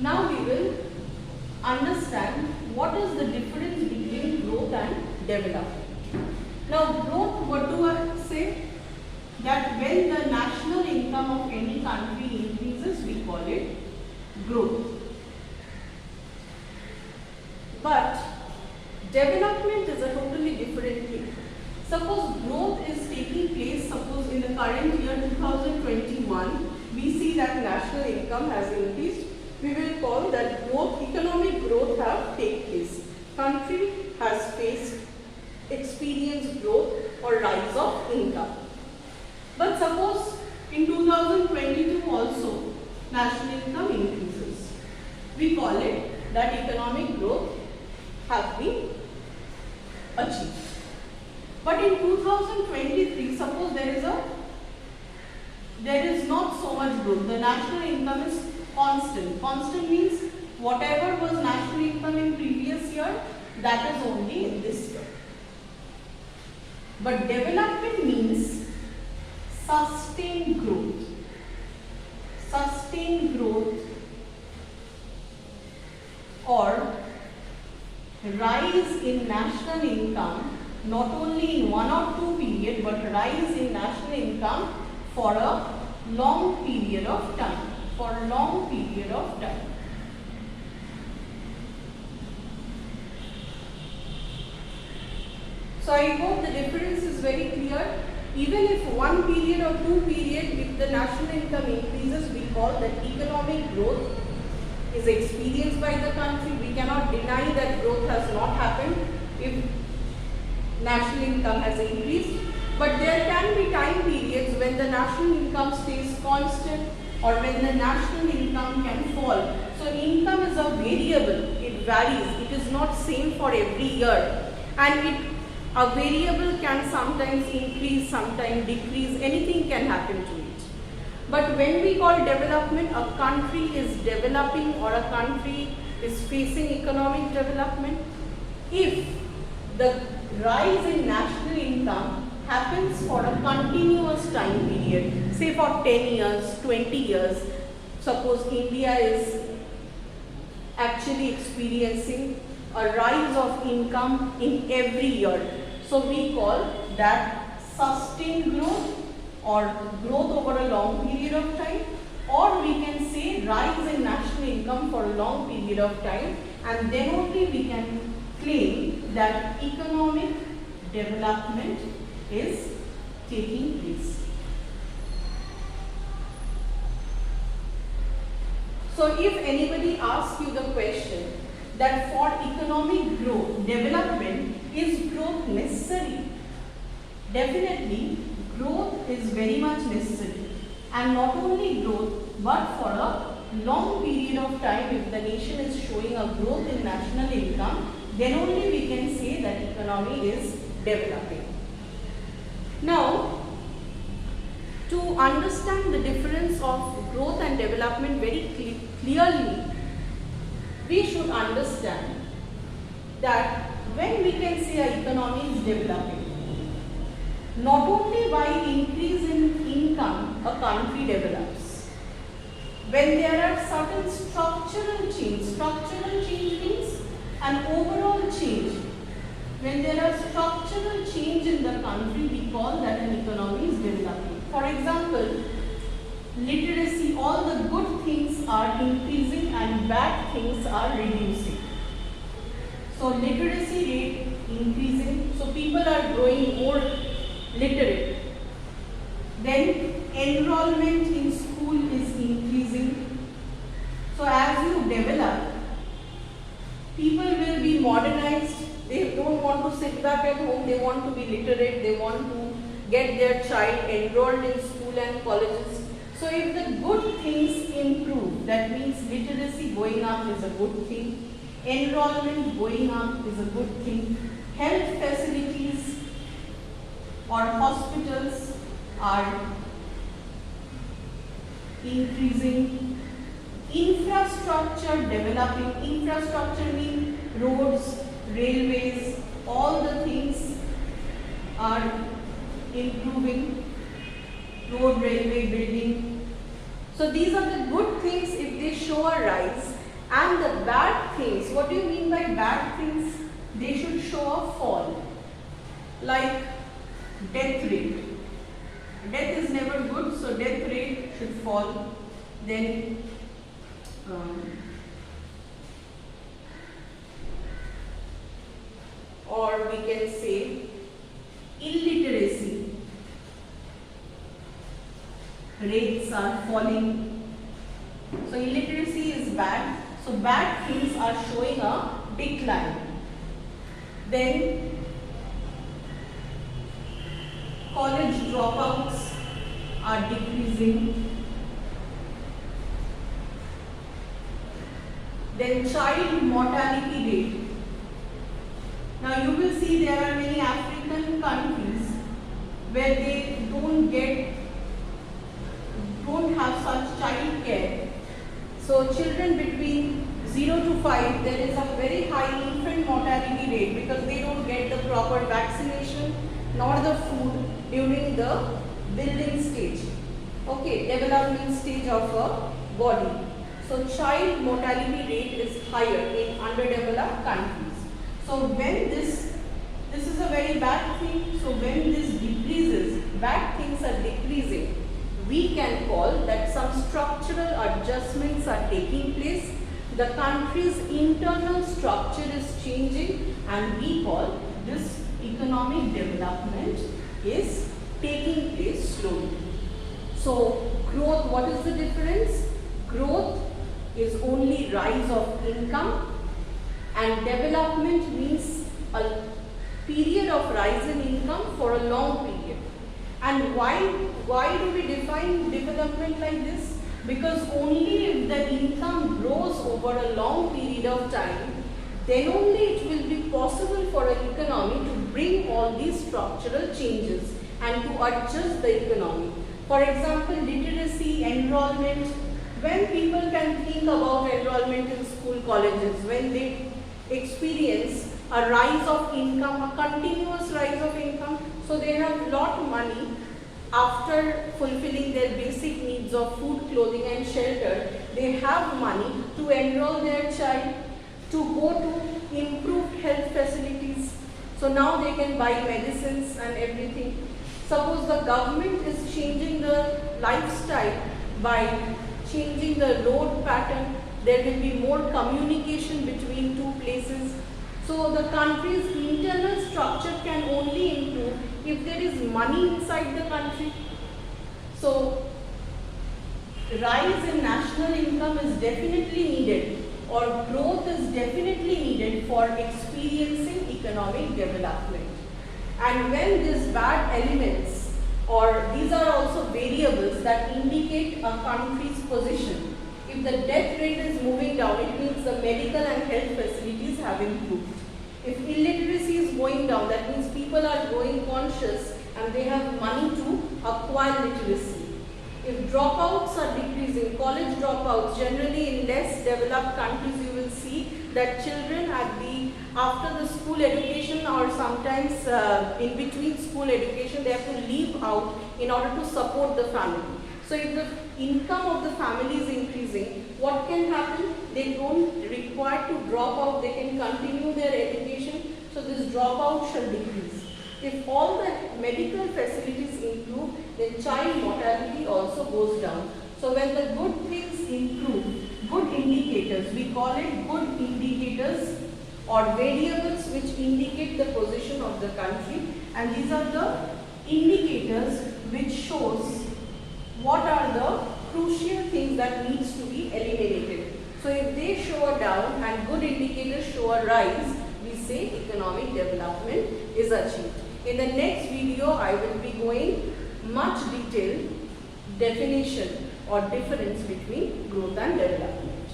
Now we will understand what is the difference between growth and development. Now growth, what do I say? That when the national income of any country increases, we call it growth. But development is a totally different thing. Suppose growth is taking place, suppose in the current year 2021, we see that national income has increased. We will call that growth, economic growth have taken place. Country has experienced growth or rise of income. But suppose in 2022 also national income increases. We call it that economic growth have been achieved. But in 2023, suppose there is not so much growth. The national income is constant. Constant means whatever was national income in previous year, that is only in this year. But development means sustained growth. Sustained growth or rise in national income, not only in 1 or 2 period, but rise in national income for a long period of time. For a long period of time. So I hope the difference is very clear. Even if 1 period or 2 period, if the national income increases, we call that economic growth is experienced by the country. We cannot deny that growth has not happened if national income has increased. But there can be time periods when the national income stays constant or when the national income can fall. So income is a variable, it varies, it is not same for every year, and a variable can sometimes increase, sometimes decrease, anything can happen to it. But when we call development, a country is developing or a country is facing economic development if the rise in national income happens for a continuous time period, say for 10 years, 20 years. Suppose India is actually experiencing a rise of income in every year. So we call that sustained growth or growth over a long period of time, or we can say rise in national income for a long period of time, and then only we can claim that economic development is taking place. So if anybody asks you the question that for economic growth, development, is growth necessary? Definitely growth is very much necessary, and not only growth but for a long period of time. If the nation is showing a growth in national income, then only we can say that economy is developing. Now, to understand the difference of growth and development very clearly, we should understand that when we can say our economy is developing, not only by increase in income a country develops. When there are certain structural change means an overall change. When there are structural change in the country, we call that an economy is developing. For example, literacy, all the good things are increasing and bad things are reducing. So literacy rate increasing, so people are growing more literate. Then enrollment in school is increasing. So as you develop, people will be modernized. They don't want to sit back at home, they want to be literate, they want to get their child enrolled in school and colleges. So if the good things improve, that means literacy going up is a good thing, enrollment going up is a good thing, health facilities or hospitals are increasing, infrastructure developing. Infrastructure means roads, railways, all the things are improving, road, railway building. So these are the good things if they show a rise. And the bad things, what do you mean by bad things? They should show a fall, like death rate. Death is never good, so death rate should fall. Then or we can say illiteracy rates are falling. So illiteracy is bad. So bad things are showing a decline. Then college dropouts are decreasing. Then child mortality rate. Now you will see there are many African countries where they don't have such child care. So children between 0 to 5, there is a very high infant mortality rate because they don't get the proper vaccination nor the food during the building stage, development stage of a body. So child mortality rate is higher in underdeveloped countries. So when this is a very bad thing. So when this decreases, bad things are decreasing, we can call that some structural adjustments are taking place. The country's internal structure is changing, and we call this economic development is taking place slowly. So growth, what is the difference? Growth is only rise of income, and development means a period of rise in income for a long period. And why do we define development like this? Because only if the income grows over a long period of time, then only it will be possible for an economy to bring all these structural changes and to adjust the economy. For example, literacy, enrollment. When people can think about enrollment in school, colleges, when they experience a rise of income, a continuous rise of income, so they have lot of money after fulfilling their basic needs of food, clothing and shelter, they have money to enroll their child, to go to improved health facilities. So now they can buy medicines and everything. Suppose the government is changing the lifestyle by changing the road pattern, there will be more communication between two places. So the country's internal structure can only improve if there is money inside the country. So rise in national income is definitely needed, or growth is definitely needed for experiencing economic development. And when these bad elements, or these are also variables that indicate a country's position. If the death rate is moving down, it means the medical and health facilities have improved. If illiteracy is going down, that means people are growing conscious and they have money to acquire literacy. If dropouts are decreasing, college dropouts, generally in less developed countries you will see that children after the school education, or sometimes in between school education, they have to leave out in order to support the family. So if the income of the family is increasing, what can happen? They don't require to drop out, they can continue their education, so this dropout shall decrease. If all the medical facilities improve, then child mortality also goes down. So when the good things improve, good indicators, we call it good indicators or variables which indicate the position of the country, and these are the indicators which shows what are the crucial things that needs to be eliminated. So if they show a down and good indicators show a rise, we say economic development is achieved. In the next video, I will be going much detailed definition or difference between growth and development.